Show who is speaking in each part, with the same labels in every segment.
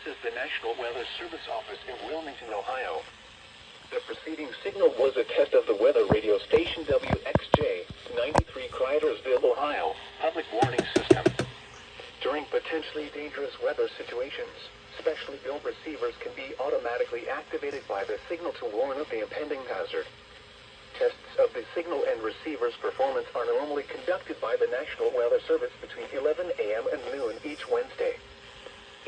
Speaker 1: is the National Weather Service office in Wilmington, Ohio. The preceding signal was a test of the weather radio station WXJ93 Cridersville, Ohio, public warning system. During potentially dangerous weather situations, specially built receivers can be automatically activated by the signal to warn of the impending hazard. Tests of the signal and receiver's performance are normally conducted by the National Weather Service between 11 a.m. and noon each Wednesday.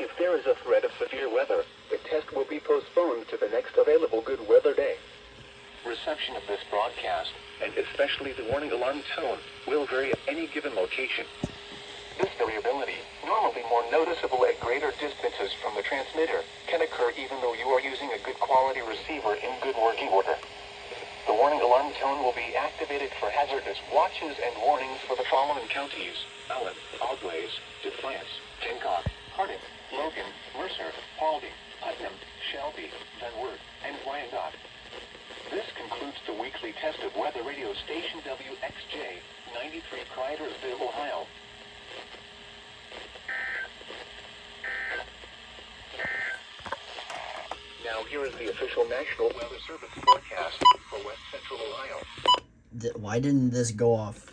Speaker 1: If there is a threat of severe weather, the test will be postponed to the next available good weather day. Reception of this broadcast, and especially the warning alarm tone, will vary at any given location. This variability, normally more noticeable at greater distances from the transmitter, can occur even though you are using a good quality receiver in good working order. The warning alarm tone will be activated for hazardous watches and warnings for the following counties: Allen, Auglaize, Defiance, Hancock, Harding, Logan, Mercer, Paulding, Putnam, Shelby, Van Wert, and Wyandotte. This concludes the weekly test of weather radio station WXJ93 Cridersville, Ohio. Now here is the official National Weather Service forecast for West Central Ohio.
Speaker 2: Why didn't this go off?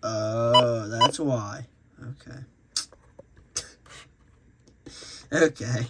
Speaker 2: Oh, that's why. Okay. Okay.